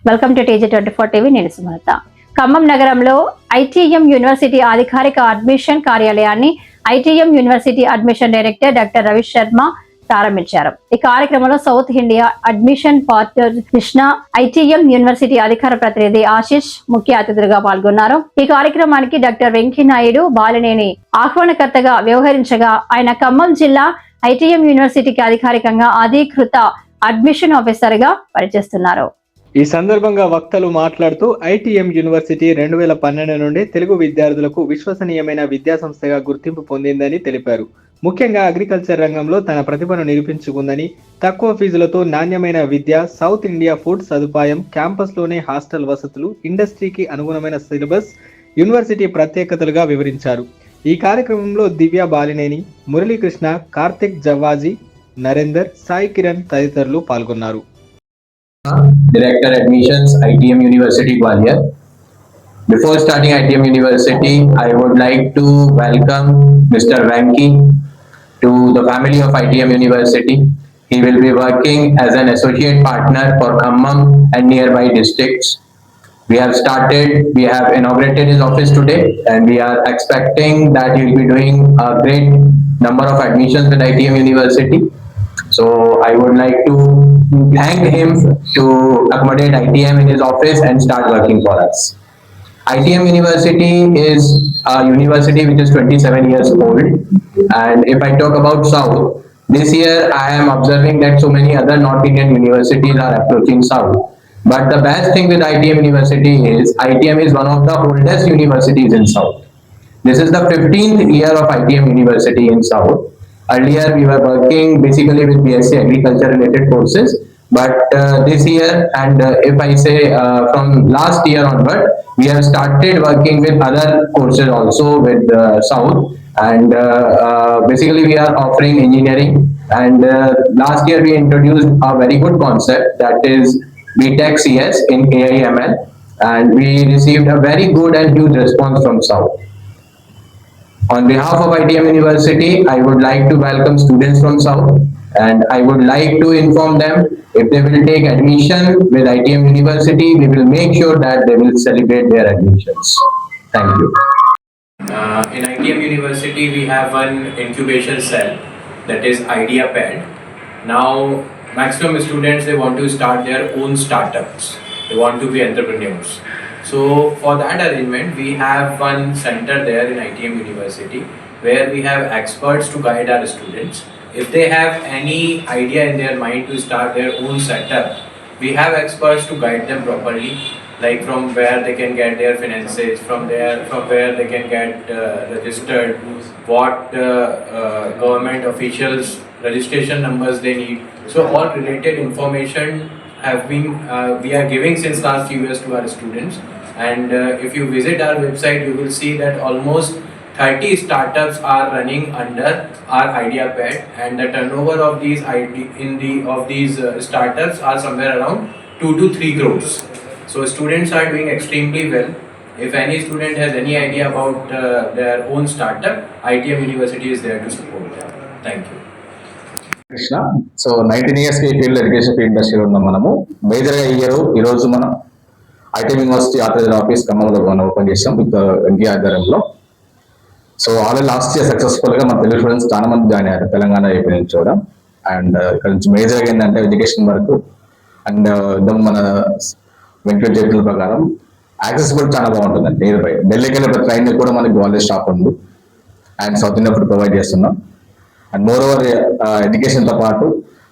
Welcome to TG24 TV. నేను సుమలత. ఖమ్మం నగరంలో ITM university అధికారిక అడ్మిషన్ కార్యాలయాన్ని ITM university admission director doctor Ravi Sharma ప్రారంభించారు. ఈ కార్యక్రమంలో south India admission partner Krishna, ITM university అధికార ప్రతినిధి ఆశిష్ ముఖ్య అతిథులుగా పాల్గొన్నారు. ఈ కార్యక్రమానికి డాక్టర్ వెంకయ్యనాయుడు బాలినేని ఆహ్వానకర్తగా వ్యవహరించగా, ఆయన ఖమ్మం జిల్లా ITM యూనివర్సిటీకి అధికారికంగా అధికృత అడ్మిషన్ ఆఫీసర్ గా పనిచేస్తున్నారు. ఈ సందర్భంగా వక్తలు మాట్లాడుతూ ITM యూనివర్సిటీ 2012 నుండి తెలుగు విద్యార్థులకు విశ్వసనీయమైన విద్యా సంస్థగా గుర్తింపు పొందిందని తెలిపారు. ముఖ్యంగా అగ్రికల్చర్ రంగంలో తన ప్రతిభను నిరూపించుకుందని, తక్కువ ఫీజులతో నాణ్యమైన విద్య, సౌత్ ఇండియా ఫుడ్ సదుపాయం, క్యాంపస్లోనే హాస్టల్ వసతులు, ఇండస్ట్రీకి అనుగుణమైన సిలబస్ యూనివర్సిటీ ప్రత్యేకతలుగా వివరించారు. ఈ కార్యక్రమంలో దివ్య బాలినేని, మురళీకృష్ణ, కార్తిక్ జవ్వాజీ, నరేందర్, సాయి కిరణ్ తదితరులు పాల్గొన్నారు. Director Admissions, ITM University Gwalior. Before starting ITM University, I would like to welcome Mr. Venky to the family of ITM University. He will be working as an associate partner for Khammam and nearby districts. We have inaugurated his office today, and we are expecting that he will be doing a great number of admissions with ITM University. So I would like to thank him to accommodate ITM in his office and start working for us. ITM University is a university which is 27 years old, and if I talk about South, this year I am observing that so many other North Indian universities are approaching South. But the best thing with ITM University is ITM is one of the oldest universities in South. This is the 15th year of ITM University in South. Earlier we were working basically with BSc agriculture related courses, but this year and if I say from last year onward, we have started working with other courses also with South, and basically we are offering engineering, and last year we introduced a very good concept, that is BTech CS in AI/ML, and we received a very good and huge response from South. On behalf of ITM University, I would like to welcome students from South, and I would like to inform them, if they will take admission with ITM University, we will make sure that they will celebrate their admissions. Thank you. In ITM University, we have one incubation cell, that is IdeaPad. Now, maximum students, they want to start their own startups. They want to be entrepreneurs. So for that arrangement, we have one center there in ITM University where we have experts to guide our students. If they have any idea in their mind to start their own setup, we have experts to guide them properly, like from where they can get their finances, from where they can get registered, what government officials registration numbers they need. So all related information have been we are giving since last few years to our students. And if you visit our website, you will see that almost 30 startups are running under our IdeaPad, and the turnover of these startups are somewhere around 2 to 3 crores. So students are doing extremely well. If any student has any idea about their own startup, ITM University is there to support them. Thank you. Krishna. So 19 years కి field education ఇండస్ట్రీలో ఉన్నాం మనము. మేజర్గా ఈ రోజు మనం ITM university authorised office ఖమ్మంలో మనం ఓపెన్ చేసాం విత్ వెంకీ ఆధ్వర్యంలో. So already last year successful గా మన తెలుగు స్టూడెంట్స్ చాలా మంది జాయిన్ అయ్యారు తెలంగాణ ఏపీ నుంచి కూడా. అండ్ ఇక్కడ నుంచి మేజర్గా ఏంటంటే ఎడ్యుకేషన్ వరకు అండ్ మన వెంకట చెప్పిన ప్రకారం యాక్సెసిబిలిటీ చాలా బాగుంటుందండి. నియర్ బై ఢిల్లీకి వెళ్ళే ట్రైన్ కూడా మనకి గ్వాలియర్ స్టాప్ ఉంది, and south India food provide చేస్తున్నాం. అండ్ మోర్ ఓవర్ ఎడ్యుకేషన్తో పాటు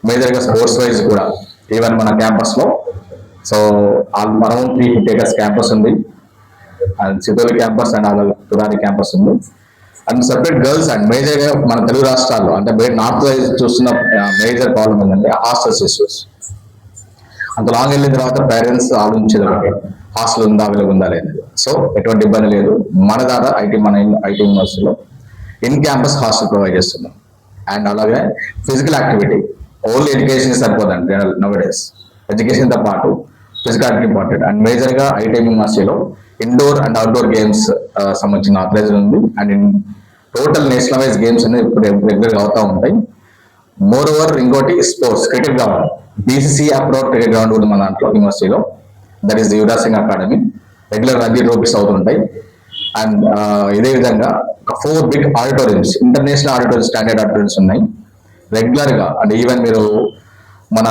మేజర్గా స్పోర్ట్స్ వైజ్ కూడా ఈవెన్ మన క్యాంపస్లో సో మనం 350 acres క్యాంపస్ ఉంది, అండ్ సిద్ధోలి క్యాంపస్ అండ్ అలాగే తురాని క్యాంపస్ ఉంది, అండ్ సెపరేట్ గర్ల్స్. అండ్ మేజర్గా మన తెలుగు రాష్ట్రాల్లో అంటే నార్త్ వైజ్ చూస్తున్న మేజర్ ప్రాబ్లం ఏంటంటే హాస్టల్స్ ఇష్యూస్. అంత లాంగ్ వెళ్ళిన తర్వాత పేరెంట్స్ ఆలోచించేది ఒకటి, హాస్టల్ ఉందా, అవైలబుల్ ఉందా లేదు. సో ఎటువంటి ఇబ్బంది లేదు, మన ద్వారా మన ఐటీ యూనివర్సిటీలో ఇన్ క్యాంపస్ హాస్టల్ ప్రొవైడ్ చేస్తున్నాం. అండ్ అలాగే ఫిజికల్ యాక్టివిటీ, ఓన్లీ ఎడ్యుకేషన్ సరిపోదండి నవ్ డేస్. ఎడ్యుకేషన్తో పాటు ఫిజికల్ యాక్టివిటీ ఇంపార్టెంట్. అండ్ మేజర్గా ITM యూనివర్సిటీలో ఇండోర్ అండ్ అవుట్డోర్ గేమ్స్ సంబంధించిన ఆథరైజర్ ఉంది, and total national wise games అనేది ఇప్పుడు రెగ్యులర్గా అవుతూ ఉంటాయి. మోర్ ఓవర్ ఇంకోటి sports, cricket ground, BCCI approved cricket ground ఉంది మన దాంట్లో యూనివర్సిటీలో. That is Yuvraj Singh academy. Regular రద్దీ రూపీస్ అవుతుంటాయి. అండ్ ఇదే విధంగా 4 big auditoriums, international auditorium, standard auditoriums ఉన్నాయి. రెగ్యులర్ గా అంటే ఈవెన్ మీరు మన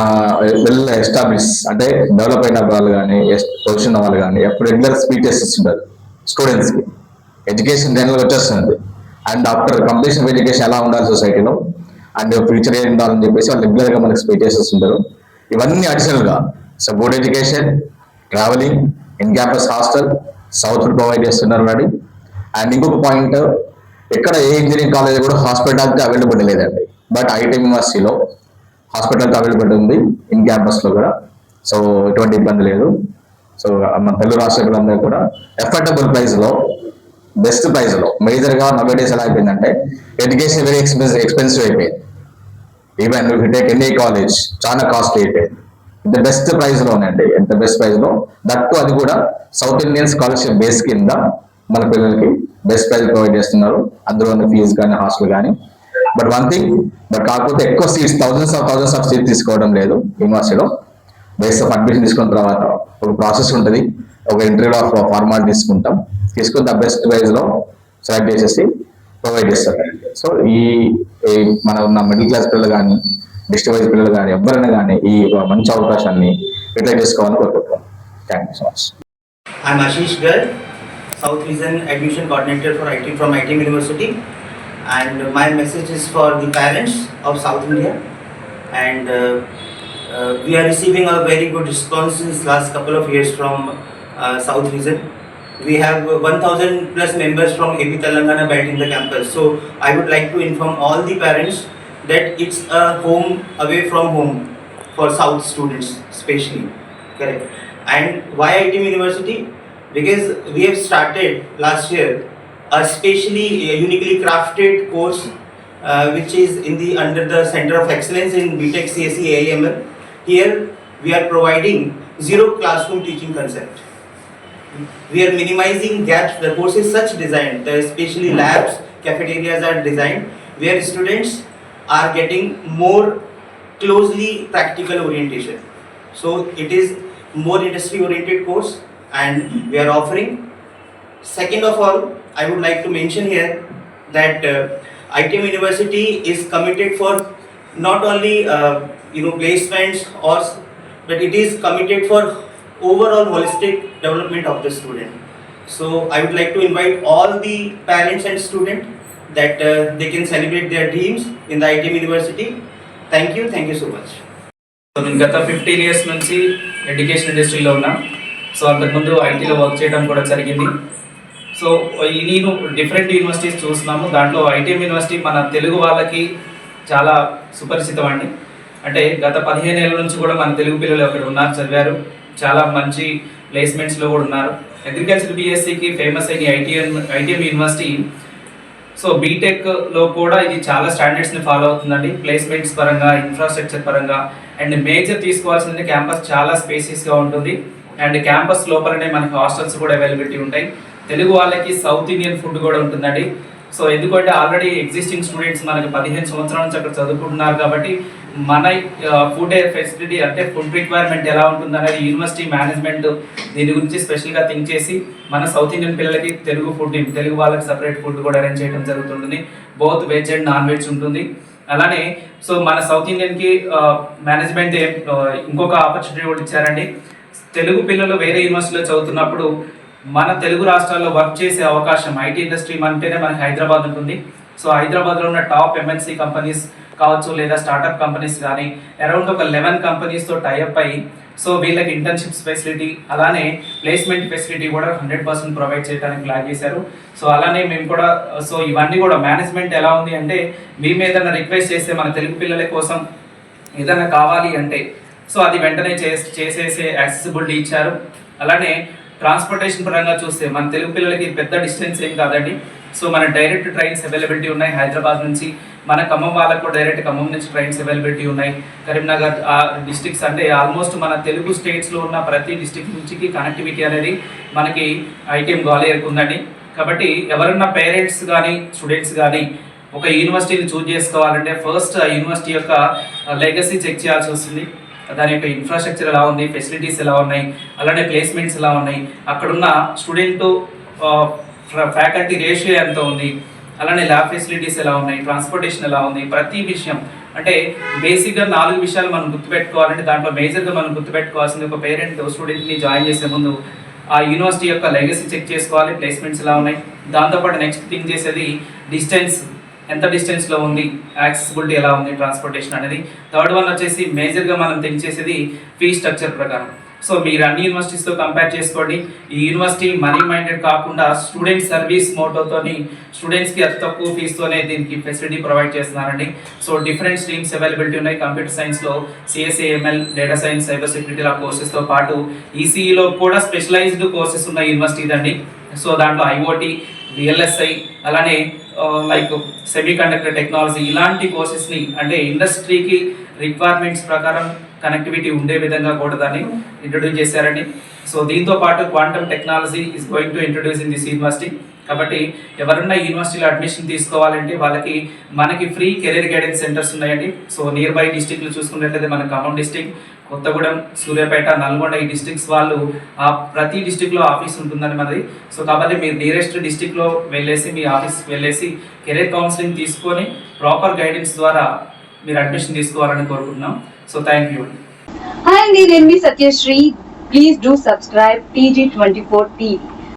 వెల్ ఎస్టాబ్లిష్ అంటే డెవలప్ అయిన వాళ్ళు కానీ పొజిషన్ వాళ్ళు కానీ ఎప్పుడు రెగ్యులర్ స్పీచెస్ ఇస్తుంటారు స్టూడెంట్స్ కి. ఎడ్యుకేషన్ జనరల్ వచ్చేస్తుంది. And after completion of education ఎలా ఉండాలి సొసైటీలో అండ్ ఫ్యూచర్ ఏం ఉండాలని చెప్పేసి వాళ్ళు రెగ్యులర్ గా మనకి స్పీచెస్ ఇస్తుంటారు. ఇవన్నీ అడిషనల్ గా so good education, travelling, in campus hostel south provide చేస్తున్నారు మరి. అండ్ ఇంకొక పాయింట్, ఎక్కడ ఏ ఇంజనీరింగ్ కాలేజ్ కూడా హాస్పిటాలిటీ అవైలబుల్ లేదండి. బట్ ఐటీ యూనివర్సిటీలో హాస్పిటాలిటీ అవైలబుల్ ఉంది, ఇన్ క్యాంపస్ లో కూడా. సో ఎటువంటి ఇబ్బంది లేదు. సో మన తెలుగు రాష్ట్రాలందరూ కూడా ఎఫర్డబుల్ ప్రైస్ లో, బెస్ట్ ప్రైస్ లో, మేజర్ గా నవ్ డేస్ ఎలా అయిపోయిందంటే ఎడ్యుకేషన్ వెరీ ఎక్స్పెన్సివ్ అయిపోయింది. Even if you take any college చాలా కాస్ట్లీ అయిపోయింది. ఇంత బెస్ట్ ప్రైస్ లోనండి, ఎంత బెస్ట్ ప్రైస్ లో, దట్టు అది కూడా సౌత్ ఇండియన్ స్కాలర్షిప్ బేస్ కింద మన పిల్లలకి బెస్ట్ ప్రైజ్ ప్రొవైడ్ చేస్తున్నారు. అందులో ఉన్న ఫీజు కానీ హాస్టల్ కానీ. బట్ వన్ థింగ్, కాకపోతే ఎక్కువ సీట్స్ థౌసండ్స్ ఆఫ్ సీట్స్ తీసుకోవడం లేదు యూనివర్సిటీలో. బేస్ ఆఫ్ అడ్మిషన్ తీసుకున్న తర్వాత ఒక ప్రాసెస్ ఉంటుంది, ఒక ఇంటర్వ్యూ ఆఫ్ ఫార్మాలిటీ తీసుకుని ద బెస్ట్ ప్రైజ్ లో సెలెక్ట్ చేసేసి ప్రొవైడ్ చేస్తారు. సో ఈ మన ఉన్న మిడిల్ క్లాస్ పిల్లలు కానీ, డిస్ట్రిక్ట్ వైజ్ పిల్లలు కానీ, ఎవరైనా కానీ ఈ మంచి అవకాశాన్ని యూటిలైజ్ చేసుకోవాలని కోరుకుంటున్నాను. Thank you so much. I'm Ashish Garg, South Region Admission Coordinator for IT from ITM University, and my message is for the parents of South India. And we are receiving a very good responses last couple of years from South Region. We have 1,000 plus members from AP Telangana belt in the campus. So I would like to inform all the parents that it's a home away from home for South students especially. Correct. And why ITM University? Because we have started last year a specially uniquely crafted course which is under the Center of Excellence in BTech CSE AIML. Here we are providing zero classroom teaching concept. We are minimizing gaps. The course is such designed, the especially labs, cafeterias are designed where students are getting more closely practical orientation. So it is more industry oriented course and we are offering. Second of all, I would like to mention here that ITM University is committed for not only placements but it is committed for overall holistic development of the student. So I would like to invite all the parents and students that they can celebrate their dreams in the ITM University. Thank you so much. నేను గత 15 years నుంచి education ఇండస్ట్రీలో ఉన్నా. So అంతకుముందు ఐటీలో work చేయడం కూడా జరిగింది. సో నేను డిఫరెంట్ యూనివర్సిటీస్ చూస్తున్నాము. దాంట్లో ఐటీఎం యూనివర్సిటీ మన తెలుగు వాళ్ళకి చాలా సుపరిచితం అండి. అంటే గత 15 ఏళ్ళ నుంచి కూడా మన తెలుగు పిల్లలు అక్కడ ఉన్నారు, చదివారు, చాలా మంచి ప్లేస్మెంట్స్లో కూడా ఉన్నారు. అగ్రికల్చర్ బీఎస్సీకి ఫేమస్ అయిన ఐటీఎం యూనివర్సిటీ. సో బీటెక్లో కూడా ఇది చాలా స్టాండర్డ్స్ని ఫాలో అవుతుందండి. ప్లేస్మెంట్స్ పరంగా, ఇన్ఫ్రాస్ట్రక్చర్ పరంగా. అండ్ మేజర్ తీసుకోవాల్సింది క్యాంపస్ చాలా స్పేసియస్గా ఉంటుంది. అండ్ క్యాంపస్ లోపలనే మనకి హాస్టల్స్ కూడా అవైలబిలిటీ ఉంటాయి. తెలుగు వాళ్ళకి సౌత్ ఇండియన్ ఫుడ్ కూడా ఉంటుందండి. సో ఎందుకంటే ఆల్రెడీ ఎగ్జిస్టింగ్ స్టూడెంట్స్ మనకి 15 సంవత్సరాల నుంచి అక్కడ చదువుకుంటున్నారు కాబట్టి మన ఫుడ్ ఫెసిలిటీ అంటే ఫుడ్ రిక్వైర్మెంట్ ఎలా ఉంటుంది అనేది యూనివర్సిటీ మేనేజ్మెంట్ దీని గురించి స్పెషల్గా థింక్ చేసి మన సౌత్ ఇండియన్ పిల్లలకి తెలుగు వాళ్ళకి సపరేట్ ఫుడ్ కూడా అరేంజ్ చేయడం జరుగుతుంది. Both veg and non veg ఉంటుంది. అలానే సో మన సౌత్ ఇండియన్కి మేనేజ్మెంట్ ఇంకొక ఆపర్చునిటీ కూడా ఇచ్చారండి. తెలుగు పిల్లలు వేరే యూనివర్సిటీలో చదువుతున్నప్పుడు మన తెలుగు రాష్ట్రాల్లో వర్క్ చేసే అవకాశం, ఐటీ ఇండస్ట్రీ అంటేనే మనకి హైదరాబాద్ ఉంటుంది. సో హైదరాబాద్లో ఉన్న టాప్ ఎంఎన్సీ కంపెనీస్ కావచ్చు లేదా స్టార్టప్ కంపెనీస్ కానీ అరౌండ్ ఒక 11 కంపెనీస్తో టైఅప్ అయ్యి సో వీళ్ళకి ఇంటర్న్షిప్స్ ఫెసిలిటీ అలానే ప్లేస్మెంట్ ఫెసిలిటీ కూడా 100% ప్రొవైడ్ చేయడానికి ప్లాన్ చేశారు. సో అలానే మేము కూడా సో ఇవన్నీ కూడా మేనేజ్మెంట్ ఎలా ఉంది అంటే మేము ఏదైనా రిక్వెస్ట్ చేస్తే మన తెలుగు పిల్లల కోసం ఏదైనా కావాలి అంటే సో అది వెంటనే చేసేసే యాక్సెసిబిలిటీ ఇచ్చారు. అలానే ట్రాన్స్పోర్టేషన్ పరంగా చూస్తే మన తెలుగు పిల్లలకి పెద్ద డిస్టెన్స్ ఏం కాదండి. సో మన డైరెక్ట్ ట్రైన్స్ అవైలబిలిటీ ఉన్నాయి హైదరాబాద్ నుంచి. మన ఖమ్మం వాళ్ళకు కూడా డైరెక్ట్ ఖమ్మం నుంచి ట్రైన్స్ అవైలబిలిటీ ఉన్నాయి. కరీంనగర్ డిస్ట్రిక్ట్స్ అంటే ఆల్మోస్ట్ మన తెలుగు స్టేట్స్లో ఉన్న ప్రతి డిస్ట్రిక్ట్ నుంచి కనెక్టివిటీ అనేది మనకి ఐటీఎం గ్వాలియర్కి ఉందండి. కాబట్టి ఎవరన్నా పేరెంట్స్ కానీ స్టూడెంట్స్ కానీ ఒక యూనివర్సిటీని చూజ్ చేసుకోవాలంటే ఫస్ట్ ఆ యూనివర్సిటీ యొక్క లెగసీ చెక్ చేయాల్సి వస్తుంది. దాని యొక్క ఇన్ఫ్రాస్ట్రక్చర్ ఎలా ఉంది, ఫెసిలిటీస్ ఎలా ఉన్నాయి, అలానే ప్లేస్మెంట్స్ ఎలా ఉన్నాయి, అక్కడున్న స్టూడెంట్ ఫ్యాకల్టీ రేషియో ఎంత ఉంది, అలానే ల్యాబ్ ఫెసిలిటీస్ ఎలా ఉన్నాయి, ట్రాన్స్పోర్టేషన్ ఎలా ఉంది, ప్రతి విషయం అంటే బేసిక్గా 4 విషయాలు మనం గుర్తుపెట్టుకోవాలంటే దాంట్లో మేజర్గా మనం గుర్తుపెట్టుకోవాల్సింది ఒక పేరెంట్ స్టూడెంట్ని జాయిన్ చేసే ముందు ఆ యూనివర్సిటీ యొక్క లెగసీ చెక్ చేసుకోవాలి, ప్లేస్మెంట్స్ ఎలా ఉన్నాయి. దాంతోపాటు నెక్స్ట్ థింగ్ చేసేది డిస్టెన్స్, ఎంత డిస్టెన్స్లో ఉంది, యాక్సెసిబిలిటీ ఎలా ఉంది, ట్రాన్స్పోర్టేషన్ అనేది. థర్డ్ వన్ వచ్చేసి మేజర్గా మనం థింక్ చేసేది ఫీ స్ట్రక్చర్ ప్రకారం. సో మీరు అన్ని యూనివర్సిటీస్తో కంపేర్ చేసుకోండి. ఈ యూనివర్సిటీ మనీ మైండెడ్ కాకుండా స్టూడెంట్ సర్వీస్ మోటోతోని స్టూడెంట్స్కి అతి తక్కువ ఫీజుతోనే దీనికి ఫెసిలిటీ ప్రొవైడ్ చేస్తున్నారండి. సో డిఫరెంట్ స్ట్రీమ్స్ అవైలబిలిటీ ఉన్నాయి. కంప్యూటర్ సైన్స్లో CSA, ML, data science, cyber security కోర్సెస్తో పాటు ఈసీఈలో కూడా స్పెషలైజ్డ్ కోర్సెస్ ఉన్న యూనివర్సిటీ అండి. సో దాంట్లో ఐఓటీ, విఎల్ఎస్ఐ, అలానే లైక్ సెమీ కండక్టర్ టెక్నాలజీ ఇలాంటి కోర్సెస్ని అంటే ఇండస్ట్రీకి రిక్వైర్మెంట్స్ ప్రకారం కనెక్టివిటీ ఉండే విధంగా కూడా దాన్ని ఇంట్రొడ్యూస్ చేశారండి. సో దీంతో పాటు quantum technology is going to introduce in this university. కాబట్టి ఎవరన్నా యూనివర్సిటీలో అడ్మిషన్ తీసుకోవాలంటే వాళ్ళకి మనకి ఫ్రీ కెరీర్ గైడెన్స్ సెంటర్స్ ఉన్నాయండి. సో నియర్ బై డిస్టిక్లు చూసుకున్నట్లయితే మన ఖమ్మం డిస్టిక్, కొత్తగూడెం, సూర్యాపేట, నల్గొండ ఈ డిస్ట్రిక్ట్స్ వాళ్ళు ప్రతి డిస్టిక్లో ఆఫీస్ ఉంటుందని మనది. సో కాబట్టి మీరు నియరెస్ట్ డిస్టిక్లో వెళ్ళేసి మీ ఆఫీస్కి వెళ్ళేసి కెరీర్ కౌన్సిలింగ్ తీసుకొని ప్రాపర్ గైడెన్స్ ద్వారా మీరు అడ్మిషన్ తీసుకోవాలని కోరుకుంటున్నాం. So thank you. Hi, నేను మీ Satyasri. Please do subscribe TG24 TV.